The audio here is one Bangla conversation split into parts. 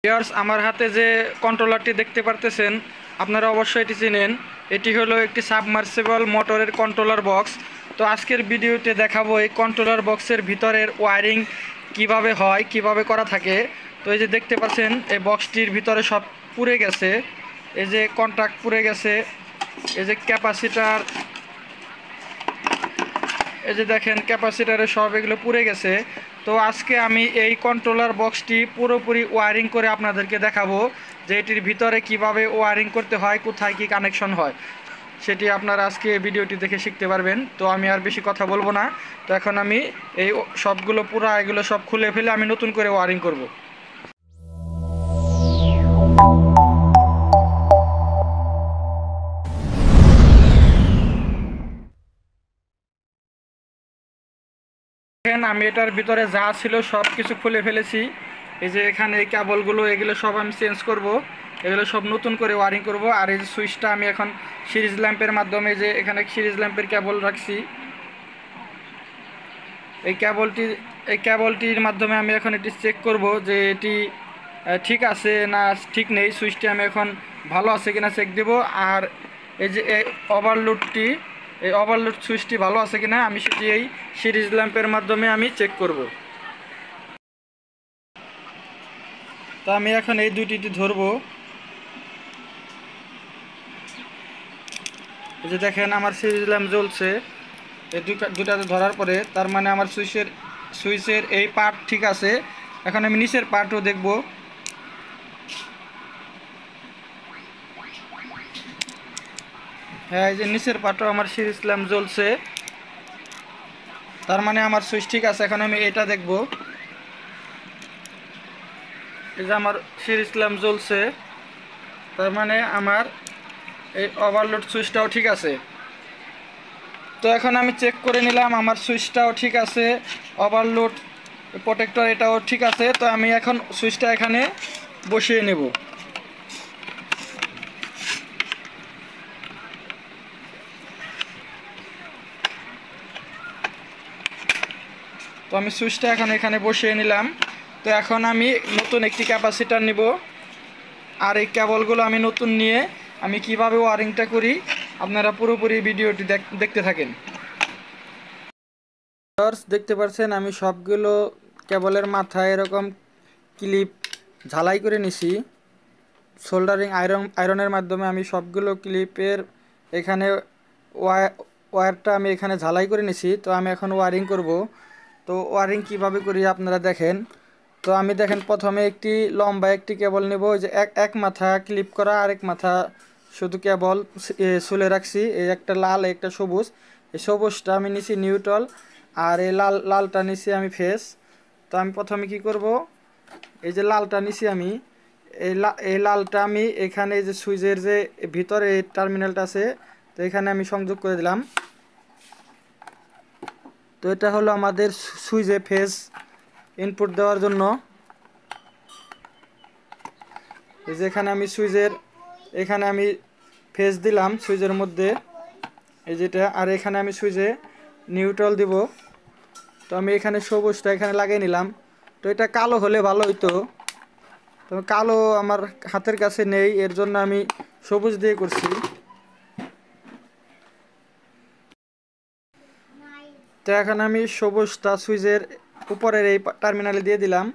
ভিউয়ার্স, আমার হাতে যে কন্ট্রোলারটি দেখতে পারতেছেন আপনারা অবশ্যই এটি চিনেন। এটি হলো একটি সাবমার্সিবল মোটরের কন্ট্রোলার বক্স। তো আজকের ভিডিওতে দেখাবো এই কন্ট্রোলার বক্সের ভিতরের ওয়্যারিং কিভাবে হয়, কিভাবে করা থাকে। তো এই যে দেখতে পাচ্ছেন এই বক্সটির ভিতরে সব পুড়ে গেছে, এই যে কন্ট্যাক্ট পুড়ে গেছে, এই যে ক্যাপাসিটার, এই যে দেখেন ক্যাপাসিটারে সব এগুলো পুড়ে গেছে। তো আজকে আমি এই কন্ট্রোলার বক্সটি পুরোপুরি ওয়্যারিং করে আপনাদেরকে দেখাবো যে এটির ভিতরে কিভাবে ওয়্যারিং করতে হয়, কোথায় কি কানেকশন হয়, সেটি আপনারা আজকে ভিডিওটি দেখে শিখতে পারবেন। তো আমি আর বেশি কথা বলবো না। তো এখন আমি এই সবগুলো পুরা এগুলো সব খুলে ফেলে আমি নতুন করে ওয়্যারিং করব। দেখেন আমি এটার ভিতরে যা ছিল সব কিছু খুলে ফেলেছি। এই যে এখানে এই কেবলগুলো এগুলো সব আমি চেঞ্জ করব, এগুলো সব নতুন করে ওয়্যারিং করব। আর এই যে সুইচটা আমি এখন সিরিজ ল্যাম্পের মাধ্যমে, যে এখানে সিরিজ ল্যাম্পের কেবল রাখছি, এই কেবলটির মাধ্যমে আমি এখন এটি চেক করব যে এটি ঠিক আছে না ঠিক নেই। সুইচটি আমি এখন ভালো আছে কিনা চেক দেব। আর এই যে এই ওভারলোডটি, এই ওভারলোড সুইচটি ভালো আছে কিনা আমি সেটি এই সিরিজ ল্যাম্পের মাধ্যমে আমি চেক করব। তো আমি এখন এই দুটিটি ধরবো। এই যে দেখেন আমার সিরিজ ল্যাম্প জ্বলছে। এই দুটাতে ধরার পরে তার মানে আমার সুইচের এই পার্ট ঠিক আছে। এখন আমি নিচের পার্টও দেখব। হ্যাঁ, এই যে নিচের পার্টও আমার সিরিজ ল্যাম্প জ্বলছে, তার মানে আমার সুইচ ঠিক আছে। এখন আমি এটা দেখব। এই যে আমার সিরিজ ল্যাম্প জ্বলছে, তার মানে আমার এই ওভারলোড সুইচটাও ঠিক আছে। তো এখন আমি চেক করে নিলাম আমার সুইচটাও ঠিক আছে, ওভারলোড প্রোটেক্টর এটাও ঠিক আছে। তো আমি এখন সুইচটা এখানে বসিয়ে নেব। তো আমি সুইচটা এখন এখানে বসিয়ে নিলাম। তো এখন আমি নতুন একটি ক্যাপাসিটার নিব, আর এই কেবলগুলো আমি নতুন নিয়ে আমি কিভাবে ওয়্যারিংটা করি আপনারা পুরোপুরি ভিডিওটি দেখতে থাকেন। দেখতে পাচ্ছেন আমি সবগুলো কেবলের মাথায় এরকম ক্লিপ ঝালাই করে নিছি। সোল্ডারিং আয়রনের মাধ্যমে আমি সবগুলো ক্লিপের এখানে ওয়্যারটা আমি এখানে ঝালাই করে নিছি। তো আমি এখন ওয়্যারিং করব। তো ওয়্যারিং কিভাবে করি আপনারা দেখেন। তো আমি দেখেন প্রথমে একটি লম্বা একটি কেবল নেব, যে এক মাথা ক্লিপ করা, আরেক মাথা শুধু কেবল শুলে রাখছি। এই একটা লাল, একটা সবুজ। এই সবুজটা আমি নিছি নিউট্রাল, আর এই লালটা নিছি আমি ফেস। তো আমি প্রথমে কি করব, এই যে লালটা নিছি আমি, এই লালটা আমি এখানে এই যে সুইচের যে ভিতরে টার্মিনালটা আছে, তো এখানে আমি সংযোগ করে দিলাম। তো এটা হলো আমাদের সুইচে ফেজ ইনপুট দেওয়ার জন্য। এই যে এখানে আমি এখানে আমি ফেজ দিলাম সুইচের মধ্যে, এই যেটা। আর এখানে আমি সুইচে নিউট্রাল দিব। তো আমি এখানে সবুজটা এখানে লাগিয়ে নিলাম। তো এটা কালো হলে ভালো হইতো, তো কালো আমার হাতের কাছে নেই, এর জন্য আমি সবুজ দিয়ে করছি। তো এখন আমি সবুজটা সুইচের উপরের এই টার্মিনালে দিয়ে দিলাম।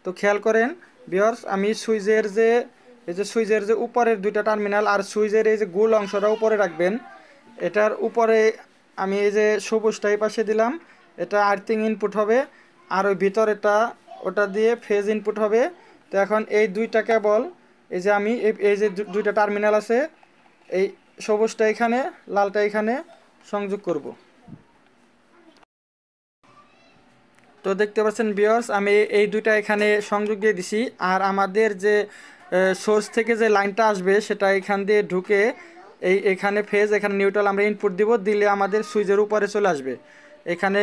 তো খেয়াল করেন ভিউয়ার্স, আমি সুইচের যে উপরের দুইটা টার্মিনাল আর সুইচের এই যে গোল অংশটা উপরে রাখবেন। এটার উপরে আমি এই যে সবুজটা এই পাশে দিলাম, এটা আর্থিং ইনপুট হবে। আর ওই ভিতরেটা ওটা দিয়ে ফেজ ইনপুট হবে। তো এখন এই দুইটা কেবল, এই যে আমি এই যে দুইটা টার্মিনাল আছে, এই সবুজটা এখানে, লালটা এখানে সংযোগ করব। তো দেখতে পাচ্ছেন ভিউয়ার্স, আমি এই দুইটা এখানে সংযোগ দিয়ে দিছি। আর আমাদের যে সোর্স থেকে যে লাইনটা আসবে সেটা এখান দিয়ে ঢুকে এখানে ফেজ, এখানে নিউট্রাল আমরা ইনপুট দিব, দিলে আমাদের সুইচের উপরে চলে আসবে। এখানে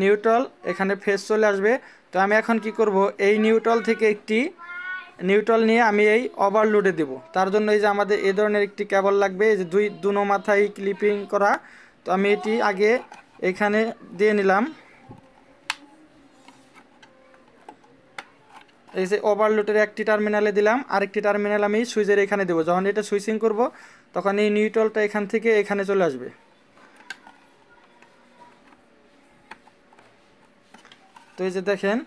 নিউট্রাল, এখানে ফেজ চলে আসবে। তো আমি এখন কি করব, এই নিউট্রাল থেকে একটি নিউট্রাল নিয়ে আমি এই ওভারলোডে দেব। তার জন্য এই যে আমাদের এই ধরনের একটি কেবল লাগবে, এই যে দুনো মাথায় ক্লিপিং করা। তো আমি এটি আগে এখানে দিয়ে নিলাম। এই যে ওভারলোডের একটি টার্মিনালে দিলাম, আরেকটি টার্মিনাল আমি সুইচের এখানে দেবো। যখন এটা সুইচিং করব তখন এই নিউট্রালটা এখান থেকে এখানে চলে আসবে। তো এই যে দেখেন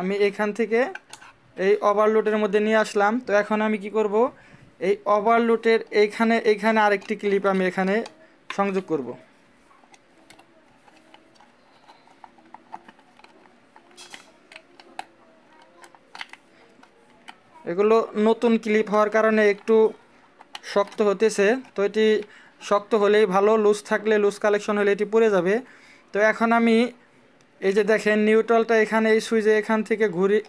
আমি এখান থেকে এই ওভারলোডের মধ্যে নিয়ে আসলাম। তো এখন আমি কি করব, এই ওভারলোডের এইখানে আরেকটি ক্লিপ আমি এখানে সংযোগ করব। এগুলো নতুন ক্লিপ হওয়ার কারণে একটু শক্ত হতেছে। তো এটি শক্ত হলেই ভালো, লুজ থাকলে লুজ কালেকশন হলে এটি পড়ে যাবে। তো এখন আমি এই যে দেখেন নিউট্রালটা এখানে এই সুইচে এখান থেকে ঘুরি,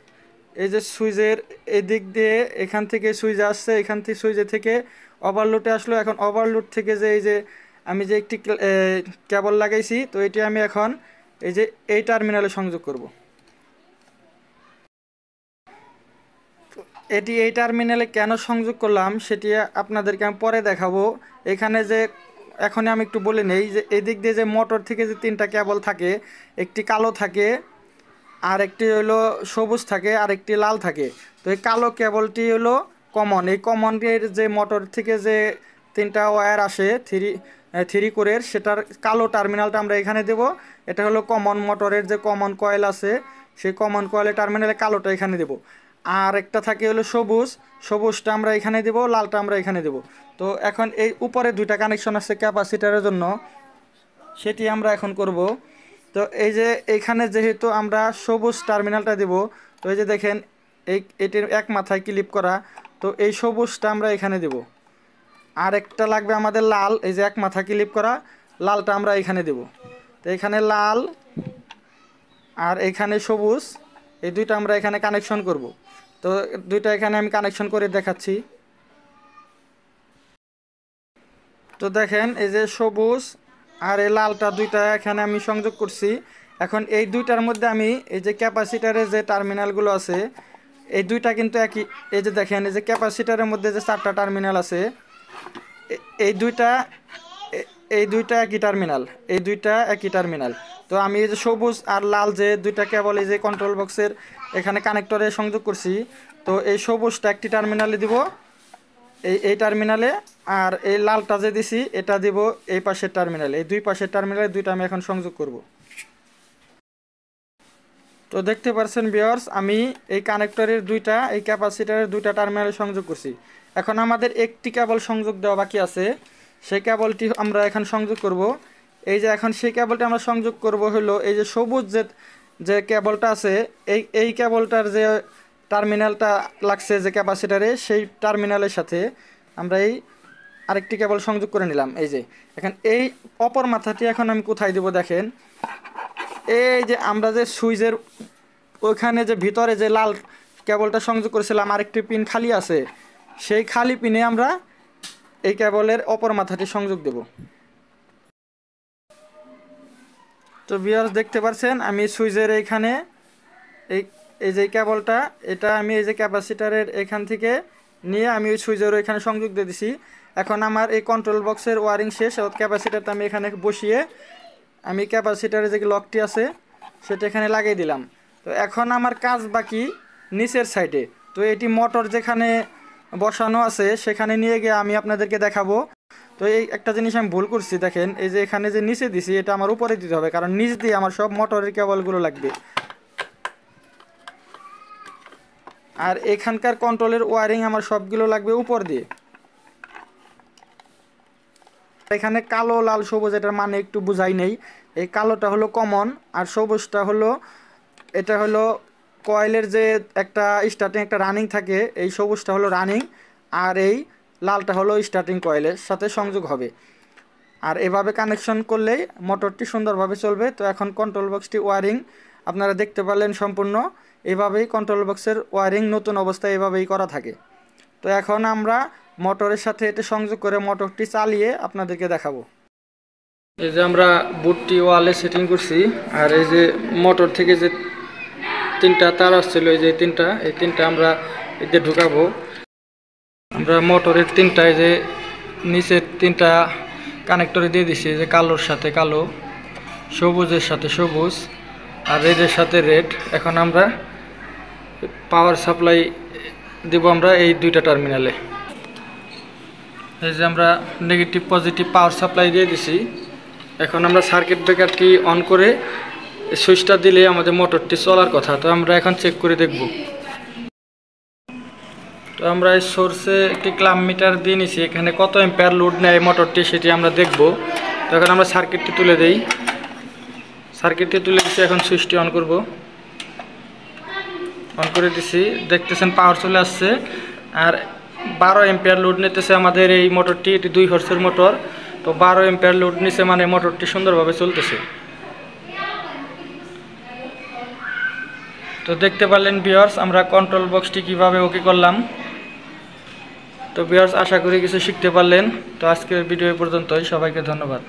এই যে সুইচের এই দিক দিয়ে এখান থেকে সুইচ আসছে, এখান থেকে সুইচে থেকে ওভারলোডে আসলো। এখন ওভারলোড থেকে যে এই যে আমি যে একটি কেবল লাগাইছি, তো এটি আমি এখন এই যে এই টার্মিনালে সংযোগ করব। এটি এই টার্মিনালে কেন সংযোগ করলাম সেটি আপনাদেরকে আমি পরে দেখাবো। এখানে যে এখন আমি একটু বলে নেই যে এই দিক দিয়ে যে মোটর থেকে যে তিনটা কেবল থাকে, একটি কালো থাকে, আর একটি হলো সবুজ থাকে, আর একটি লাল থাকে। তো এই কালো কেবলটি হলো কমন। এই কমনের যে মোটর থেকে যে তিনটা ওয়্যার আসে থ্রি কোরের, সেটার কালো টার্মিনালটা আমরা এখানে দেব। এটা হলো কমন মোটরের যে কমন কয়েল আছে, সেই কমন কয়েলের টার্মিনালে কালোটা এখানে দেব। আর একটা থাকে হলো সবুজটা আমরা এখানে দেব, লালটা আমরা এখানে দেব। তো এখন এই উপরে দুইটা কানেকশন আছে ক্যাপাসিটারের জন্য, সেটি আমরা এখন করব। তো এই যে এইখানে যেহেতু আমরা সবুজ টার্মিনালটা দেব, তো এই যে দেখেন এটির এক মাথায় ক্লিপ করা, তো এই সবুজটা আমরা এখানে দেব। আর একটা লাগবে আমাদের লাল, এই যে এক মাথা ক্লিপ করা লালটা আমরা এখানে দেব। তো এখানে লাল আর এখানে সবুজ, এই দুইটা আমরা এখানে কানেকশন করব। তো দুইটা এখানে আমি কানেকশন করে দেখাচ্ছি। তো দেখেন এই যে সবুজ আর এই লালটা দুইটা এখানে আমি সংযোগ করছি। এখন এই দুইটার মধ্যে আমি এই যে ক্যাপাসিটারের যে টার্মিনালগুলো আছে, এই দুইটা কিন্তু একই। এই যে দেখেন এই যে ক্যাপাসিটারের মধ্যে যে চারটা টার্মিনাল আছে, এই দুইটা একই টার্মিনাল, এই দুইটা একই টার্মিনাল। তো আমি এই যে সবুজ আর লাল যে দুইটা কেবল এই যে কন্ট্রোল বক্সের এখানে কানেক্টরে সংযোগ করছি, তো এই সবুজটা একটি টার্মিনালে দিব, এই টার্মিনালে, আর এই লালটা যে দিছি এটা দিব এই পাশের টার্মিনালে। এই দুই পাশের টার্মিনালে দুইটা আমি এখন সংযোগ করব। তো দেখতে পাচ্ছেন ভিউয়ার্স, আমি এই কানেক্টরের দুইটা, এই ক্যাপাসিটারের দুইটা টার্মিনালে সংযোগ করছি। এখন আমাদের একটি কেবল সংযোগ দেওয়া বাকি আছে, সেই কেবলটি আমরা এখন সংযোগ করব। এই যে এখন সেই কেবলটি আমরা সংযোগ করব হলো এই যে সবুজ যে কেবলটা আছে, এই কেবলটার যে টার্মিনালটা লাগছে যে ক্যাপাসিটারে, সেই টার্মিনালের সাথে আমরা এই আরেকটি কেবল সংযোগ করে নিলাম। এই যে এখন এই অপর মাথাটি এখন আমি কোথায় দেব দেখেন, এই যে আমরা যে সুইচের ওইখানে যে ভিতরে যে লাল কেবলটা সংযোগ করেছিলাম, আরেকটি পিন খালি আছে, সেই খালি পিনে আমরা এই কেবলের অপর মাথাটি সংযোগ দেব। তো ভিউয়ার্স দেখতে পাচ্ছেন আমি সুইচের এইখানে এই যে কেবলটা, এটা আমি এই যে ক্যাপাসিটারের এখান থেকে নিয়ে আমি ওই সুইচের এখানে সংযোগ দিয়ে দিছি। এখন আমার এই কন্ট্রোল বক্সের ওয়ারিং শেষ। ক্যাপাসিটারটা আমি এখানে বসিয়ে আমি ক্যাপাসিটারের যে লকটি আছে সেটা এখানে লাগিয়ে দিলাম। তো এখন আমার কাজ বাকি নিচের সাইডে। তো এটি মোটর যেখানে বসানো আছে সেখানে নিয়ে গিয়ে আমি আপনাদেরকে দেখাবো। তো এই একটা জিনিস আমি ভুল করছি, দেখেন এই যে এখানে যে নিচে দিছি এটা আমার উপরে দিতে হবে, কারণ নিচ দিয়ে আমার সব মোটরের কেবলগুলো লাগবে। আর এখানকার কন্ট্রোলের ওয়ারিং আমার সবগুলো লাগবে উপর দিয়ে। এখানে কালো লাল সবুজ এটার মানে একটু বুঝাই নেই। এই কালোটা হলো কমন, আর সবুজটা হলো এটা হলো কয়েলের যে একটা স্টার্টিং একটা রানিং থাকে, এই সবুজটা হলো রানিং, আর এই লালটা হলো স্টার্টিং কয়েলের সাথে সংযোগ হবে। আর এভাবে কানেকশন করলেই মোটরটি সুন্দরভাবে চলবে। তো এখন কন্ট্রোল বক্সটি ওয়ারিং আপনারা দেখতে পারলেন সম্পূর্ণ। এভাবেই কন্ট্রোল বক্সের ওয়ারিং নতুন অবস্থায় এভাবেই করা থাকে। তো এখন আমরা মোটরের সাথে এটা সংযোগ করে মোটরটি চালিয়ে আপনাদেরকে দেখাবো। এই যে আমরা বুটটি ওয়ালে সেটিং করছি, আর এই যে মোটর থেকে যে তিনটা তার আসছিল, এই তিনটা আমরা এতে ঢুকাবো। আমরা মোটরের তিনটায় যে নিচের তিনটা কানেক্টরে দিয়ে দিছি, যে কালোর সাথে কালো, সবুজের সাথে সবুজ, আর রেডের সাথে রেড। এখন আমরা পাওয়ার সাপ্লাই দেব আমরা এই দুইটা টার্মিনালে। এই যে আমরা নেগেটিভ পজিটিভ পাওয়ার সাপ্লাই দিয়ে দিছি। এখন আমরা সার্কিট ব্রেকারটি অন করে সুইচটা দিলে আমাদের মোটরটি চলার কথা। তো আমরা এখন চেক করে দেখব। তো আমরা এই সোর্সে একটি ক্লাম মিটার দিয়ে নিছি, এখানে কত এম্পিয়ার লোড নেয় মোটরটি সেটি আমরা দেখব। তো এখন আমরা সার্কিটটি তুলে দেই। সার্কিটটি তুলে দিচ্ছি, এখন সুইচটি অন করব। অন করে দিছি, দেখতেছেন পাওয়ার চলে আসছে। আর 12 এম্পিয়ার লোড নিতেছে আমাদের এই মোটরটি। এটি 2 হর্সের মোটর। তো 12 এম্পিয়ার লোড নিছে মানে মোটরটি সুন্দরভাবে চলতেছে। তো দেখতে পারলেন ভিউয়ার্স আমরা কন্ট্রোল বক্সটি কিভাবে ওকে করলাম। তো ভিউয়ার্স আশা করি কিছু শিখতে পারলেন। তো আজকের ভিডিও পর্যন্তই, সবাইকে ধন্যবাদ।